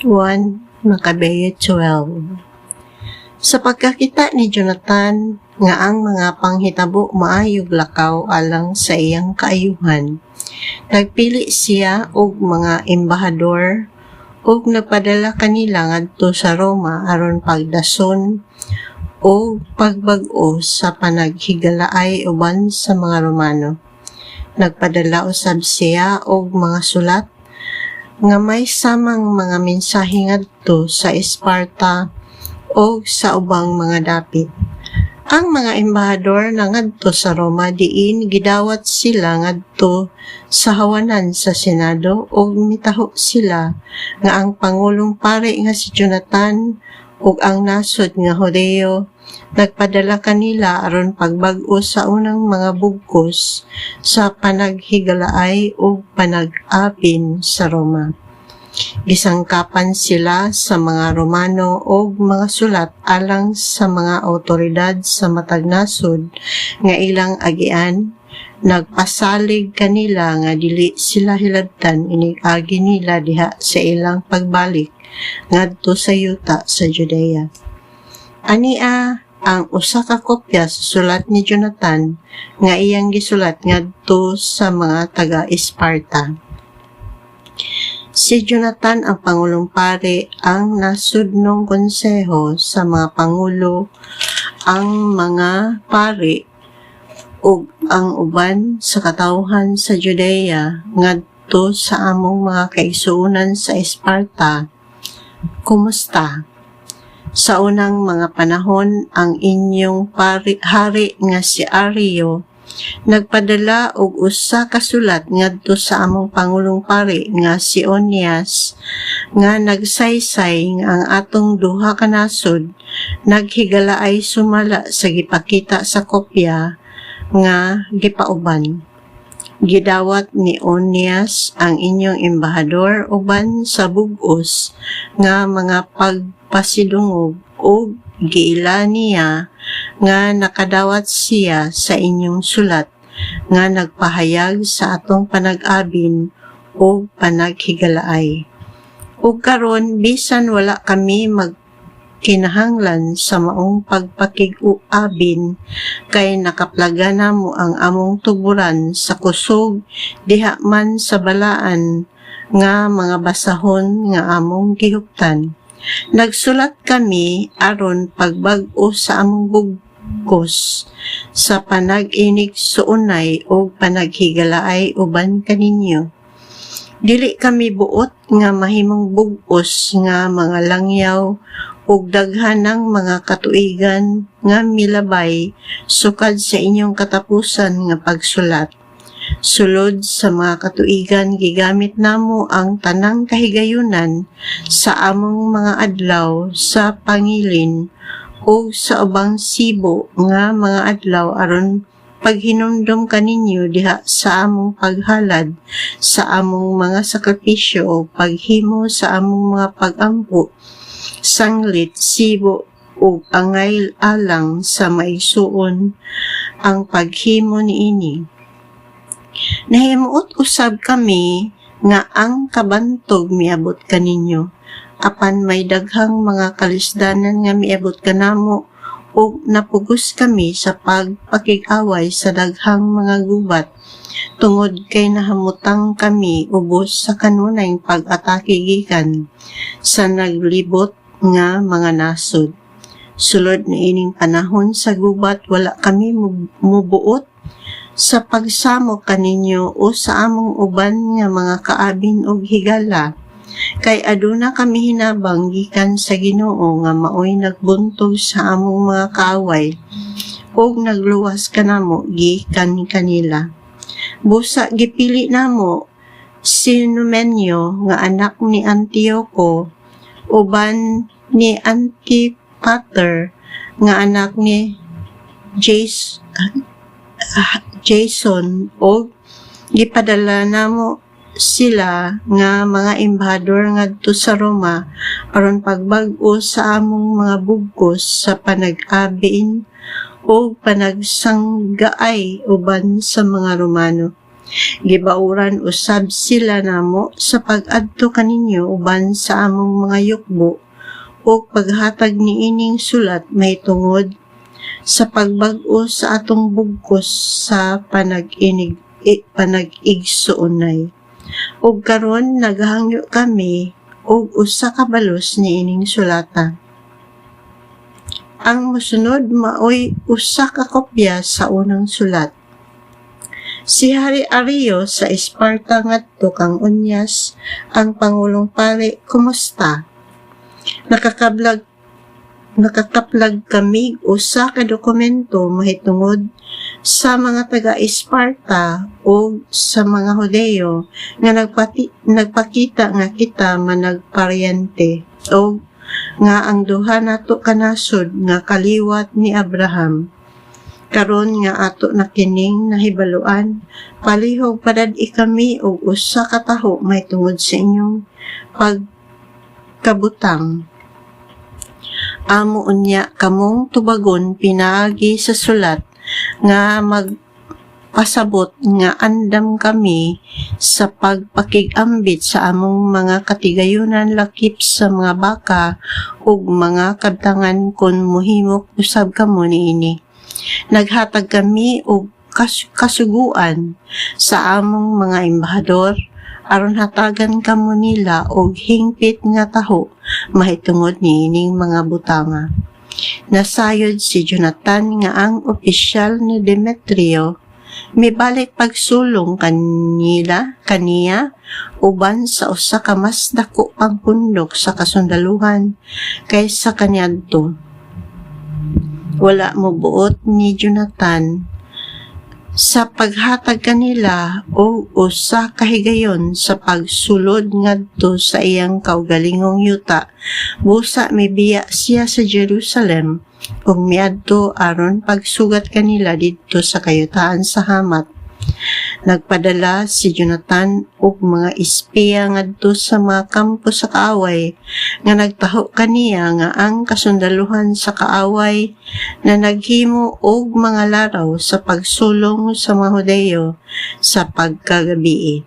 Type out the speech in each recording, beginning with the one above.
1 Makabeo 12. Sa pagkakita ni Jonathan nga ang mga panghitabo maayog lakaw alang sa iyang kaayuhan, nagpili siya og mga embahador ug nagpadala kanila ngadto sa Roma aron pagdason o pagbag-o sa panaghigalaay uban sa mga Romano. Nagpadala usab siya og mga sulat nga may samang mga mensahe ngadto sa Esparta o sa ubang mga dapit. Ang mga embahador na ngadto sa Roma diin gidawat sila ngadto sa hawanan sa Senado ug mitaho sila nga ang Pangulong Pare nga si Jonathan ug ang nasod nga Hudeo nagpadala kanila aron pagbag-o sa unang mga bugkos sa panaghigalaay ug panag-apin sa Roma. Gisangkapan sila sa mga Romano ug mga sulat alang sa mga awtoridad sa matag nasod nga ilang agian. Nagpasalig kanila nga dili sila hilabtan inig-agi nila diha sa ilang pagbalik ngadto sa yuta sa Judea. Ania ang usa ka kopya sa sulat ni Jonathan nga iyang gisulat ngadto sa mga taga-Esparta. Si Jonathan ang Pangulong Pare ang nasudnong konseho sa mga pangulo, ang mga pare ug ang uban sa katawhan sa Judea ngadto sa among mga kaigsuonan sa Esparta. Kumusta? Sa unang mga panahon, ang inyong hari nga si Ario nagpadala og usa ka sulat ngadto sa among Pangulong Pare nga si Onias nga nagsaysay nga ang atong duha ka nasod naghigalaay sumala sa gipakita sa kopya nga gipauban. Gidawat ni Onias ang inyong embahador uban sa bug-os nga mga pagpasidungog o giila niya nga nakadawat siya sa inyong sulat nga nagpahayag sa atong panag-abin o panaghigalaay. Ug karon bisan wala kami kinahanglan sa maong pagpakig-abin kay nakaplaga namo ang among tuburan sa kusog diha man sa balaan nga mga basahon nga among gihuptan. Nagsulat kami aron pagbag-o sa among bugkos sa panag-inig suunay o panaghigalaay uban kaninyo. Dili kami buot nga mahimong bugos nga mga langyaw ug daghanang mga katuigan nga milabay sukad sa inyong katapusan nga pagsulat. Sulod sa mga katuigan gigamit namo ang tanang kahigayunan sa among mga adlaw sa pangilin o sa ubang sibo nga mga adlaw aron paghinumdom kaninyo diha sa among paghalad sa among mga sakripisyo o paghimo sa among mga pagampo, sanglit, sibo ug angay alang sa maigsuon ang paghimo niini. Nahimuot usab kami nga ang kabantog miabot kaninyo, apan may daghang mga kalisdanan nga miabot kanamo ug napugos kami sa pagpakig-away sa daghang mga gubat tungod kay nahamutang kami ubos sa kanunay pag-atake gikan sa naglibot nga mga nasod. Sulod na ining panahon sa gubat wala kami mubuot sa pagsamo kaninyo o sa among uban nga mga kaabin og higala, kay aduna kami hinabang gikan sa Ginoo nga maoy nagbuntog sa among mga kaaway ug nagluwas kanamo gikan kanila. Busa gipili namo si Numenyo nga anak ni Antioco uban ni Antipater nga anak ni Jason o gipadala namo sila nga mga embahador ngadto sa Roma aron pagbag-o sa among mga bugkos sa panag-abin o panagsanggaay uban sa mga Romano. Gibauran usab sila namo sa pag-adto kaninyo uban sa among mga yukbo o paghatag niining sulat may tungod sa pagbag-o sa atong bugkos sa panag-igsuonay. Ug karon naghangyo kami og usa ka balos niining sulata. Ang mosunod maoy usa ka kopya sa unang sulat. Si Hari Ario sa Esparta ngadto kang unyas ang Pangulong Pare, kumusta? Nakakaplag kami usa ka dokumento mahitungod sa mga taga-Esparta o sa mga Hudeyo nga nagpakita nga kita managparyente o nga ang duha nato kanasod nga kaliwat ni Abraham. Karon nga ato na kining nahibaluan, palihog padad-i kami og usa ka taho may tungod sa inyong pagkabutang. Amo unya kamong tubagon pinaagi sa sulat nga magpasabot nga andam kami sa pagpakigambit sa among mga katigayunan lakip sa mga baka ug mga kabtangan kon mohimok usab kamo niini. Naghatag kami og kasuguan sa among mga embahador aron hatagan kamo nila og hingpit nga taho mahitungod niining mga butanga. Nasayod si Jonathan nga ang opisyal ni Demetrio mibalik pagsulong kaniya uban sa usa ka mas dako pang pundok sa kasundaluhan kaysa kaniadto. Wala mo buot ni Jonathan sa paghatag kanila o usa kahigayon sa pagsulod ngadto sa iyang kaugalingong yuta. Busa mibiya siya sa Jerusalem ug miadto aron pagsugat kanila didto sa kayutaan sa Hamat. Nagpadala si Jonathan og mga espiya ngadto sa mga kampo sa kaaway nga nagtaho kaniya nga ang kasundaluhan sa kaaway na naghimo og mga laraw sa pagsulong sa mga Hudeyo sa pagkagabi.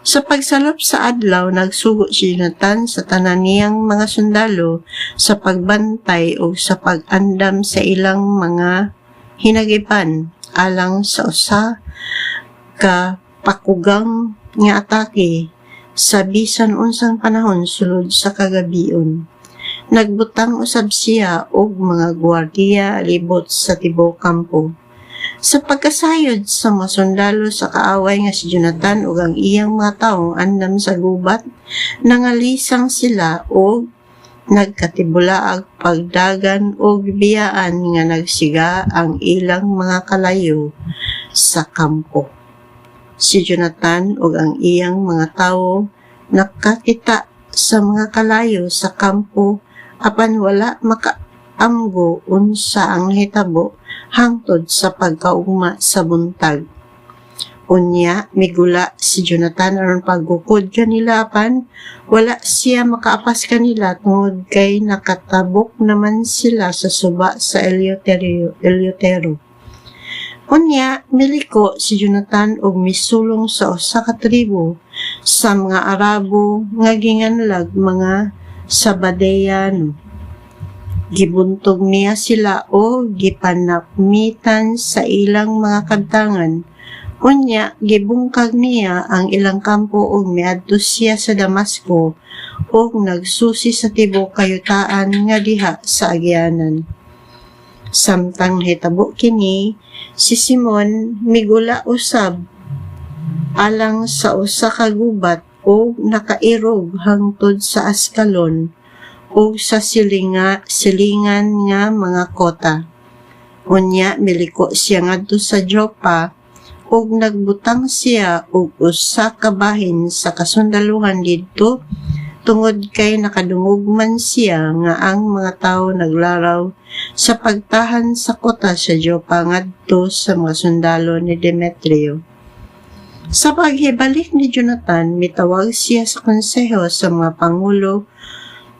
Sa pagsalop sa adlaw, nagsugo si Jonathan sa tanan niyang mga sundalo sa pagbantay o sa pag-andam sa ilang mga hinagipan alang sa usa ka pakugang nga atake sa bisan unsang panahon sulod sa kagabion. Nagbutang usab siya og mga gwardiya libot sa tibuok kampo. Sa pagkasayod sa mga sundalo sa kaaway nga si Jonathan ug ang iyang mga tawo andam sa gubat, nangalisang sila og nagkatibulaag pagdagan og biyaan nga nagsiga ang ilang mga kalayo sa kampo. Si Jonathan ug ang iyang mga tawo nakakita sa mga kalayo sa kampo apan wala makaamgo unsa ang hitabo hangtod sa pagkaugma sa buntag. Unya, migula si Jonathan aron paggukod kanila apan wala siya makaapas kanila tungod kay nakatabok naman sila sa suba sa Eliotero. Unya, miliko si Jonathan og misulong sa usa ka tribo sa mga Arabo nga ginganlag mga Sabadeyano. Gibuntog niya sila o gipanakmitan sa ilang mga kabtangan. Unya, gibungkag niya ang ilang kampo ug miadto siya sa Damasco ug nagsusi sa tibuok kayutaan nga diha sa agyanan. Samtang hitabo kini, si Simon migula usab alang sa usa ka gubat o nakairog hangtod sa Askalon o sa silingan nga mga kota. Unya, miliko siya ngadto sa Joppa ug nagbutang siya og usa ka bahin sa kasundaluhan didto tungod kay nakadungog man siya nga ang mga tawo naglaraw sa pagtahan sa kota sa Joppa ngadto sa mga sundalo ni Demetrio. Sa paghibalik ni Jonathan, mitawag siya sa konseho sa mga pangulo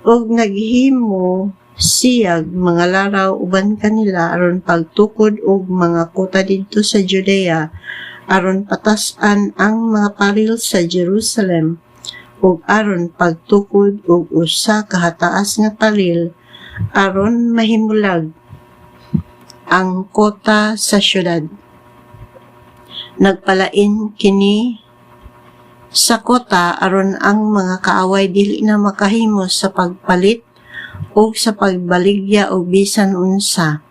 ug naghimo siyag mga laraw uban kanila aron pagtukod og mga kota didto sa Judea aron patasan ang mga paril sa Jerusalem, ug aron pagtukod og usa ka hataas nga paril aron mahimulag ang kota sa syudad. Nagpalain kini sa kota aron ang mga kaaway dili na makahimo sa pagpalit o sa pagbaligya o bisan unsa.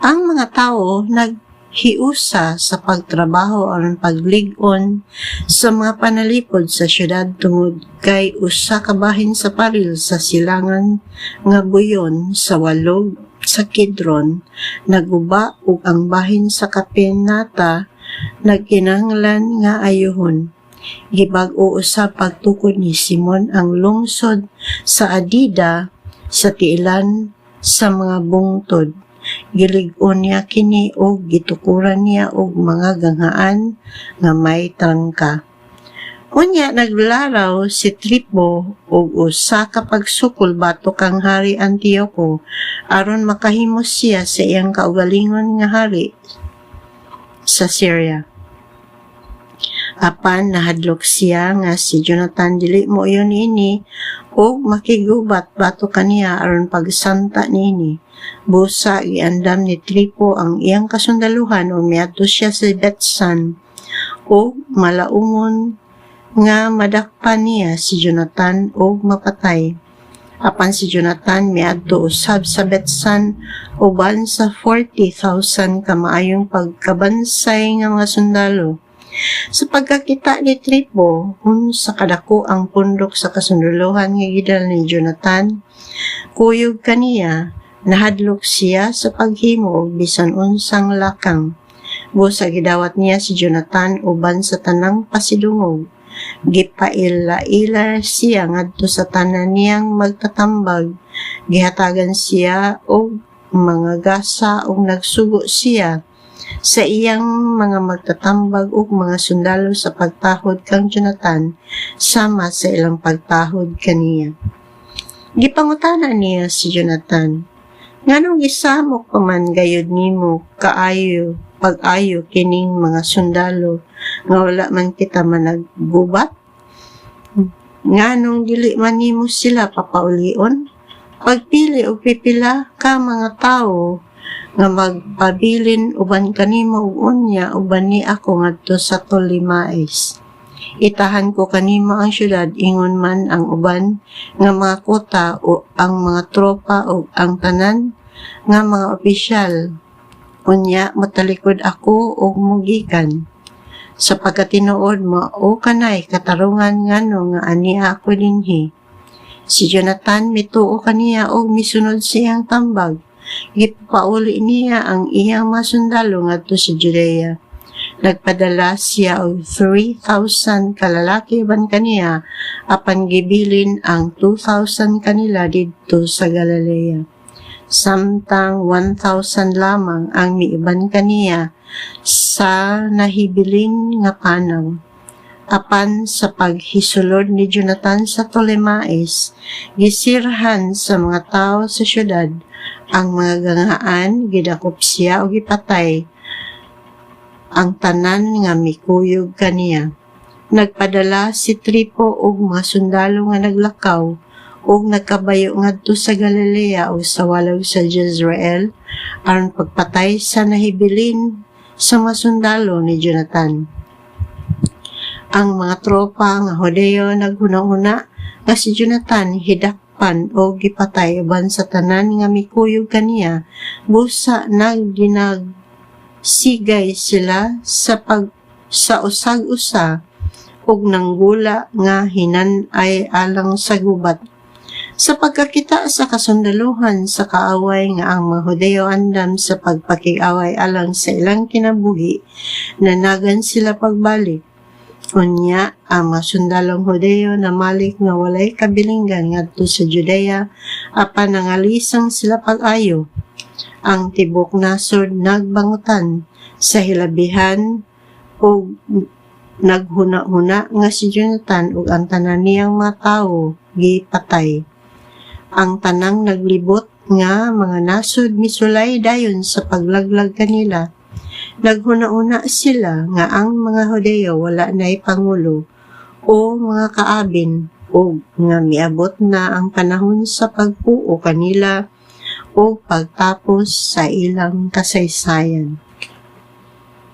Ang mga tawo naghiusa sa pagtrabaho aron paglig-on sa mga panalipod sa syudad tungod kay usa ka bahin sa paril sa silangan nga buyon sa walog sa Kidron naguba ug ang bahin sa Kapenata nagkinahanglan nga ayuhon. Gibag-o usab pagtukod ni Simon ang lungsod sa Adida sa tiilan sa mga bungtod. Gilig-on niya kini og gitukuran niya og mga ganghaan nga may trangka. Unya naglaraw si Tripo og usa ka pagsukol batok kang Hari Antioco aron makahimo siya sa iyang kaugalingon nga hari sa Syria. Apan nahadlok siya nga si Jonathan dili mo yon ini og makigubat batok kaniya aron pagsanta nini. Busa giandam ni Tripo ang iyang kasundaluhan o miadto siya sa Betsan o malaumon nga madakpan niya si Jonathan o mapatay. Apan si Jonathan miadto usab sa Betsan uban sa 40,000 ka maayong pagkabansay nga mga sundalo. Sa pagkakita ni Tripo sa kadako ang pundok sa kasundalohan nga gidal ni Jonathan, kuyog kaniya nahadlok siya sa paghimo og bisan unsang lakang. Busa gidawat niya si Jonathan uban sa tanang pasidungog. Gipaila-ila siya ngadto sa tanan niyang magtatambag. Gihatagan siya og mga gasa ug nagsugo siya sa iyang mga magtatambag ug mga sundalo sa pagtahod kang Jonathan sama sa ilang pagtahod kaniya. Gipangutana niya si Jonathan, nganong gisamok pa man gayud nimo kaayo pag-ayo kining mga sundalo nga wala man kita managgubat? Nganong dili man nimo sila papaulion? Pagpili o pipila ka mga tao nga magpabilin uban kanimo ug unya uban ni ako ngadto sa Tolimais. Itahan ko kanimo ang syudad ingon man ang uban nga mga kota o ang mga tropa o ang tanan nga mga opisyal. Unya matalikod ako og mugikan. Sa pagkatinuod mo o kanay katarungan ngano nga aniya ako dinhi. Si Jonathan mituo kaniya og misunod siyang tambag. Gipauli niya ang iyang mga sundalo ngadto sa Judea. Nagpadala siya og 3,000 kalalaki ban kaniya apan gibilin ang 2,000 kanila didto sa Galilea. Samtang 1,000 lamang ang miiban kaniya sa nahibiling nga panaw. Apan sa paghisulod ni Jonathan sa Tolemais, gisirhan sa mga tao sa syudad ang mga ganghaan, gidakop siya o gipatay ang tanan nga mikuyog kaniya. Nagpadala si Tripo og mga sundalo nga naglakaw og nagkabayo ngadto sa Galilea o sa walog sa Jezreel aron pagpatay sa nahibilin sa mga sundalo ni Jonathan. Ang mga tropa nga Hodeo naghuna-huna nga si Jonathan hidakpan o gipatay uban sa tanan nga mikuyog kaniya. Busa nagdinagsigay sila sa usag-usa ug nanggula nga hinan-ay alang sa gubat. Sa pagkakita sa kasundaluhan sa kaaway nga ang mga Hodeo andam sa pagpakig-away alang sa ilang kinabuhi, nanagan sila pagbalik. Unya, ang mga sundalong Hodeo na malik nga walay kabilinggan ngadto sa Judea, apan nangalisang sila pag-ayo. Ang tibok nasod nagbangutan sa hilabihan o naghuna-huna nga si Jonathan ug ang tanan niyang mga tawo gipatay. Ang tanang naglibot nga mga nasod misulay dayon sa paglaglag kanila. Naghuna-una sila nga ang mga Hudeyo wala na'y pangulo o mga kaabin o nga miabot na ang panahon sa pagpuo kanila o pagtapos sa ilang kasaysayan.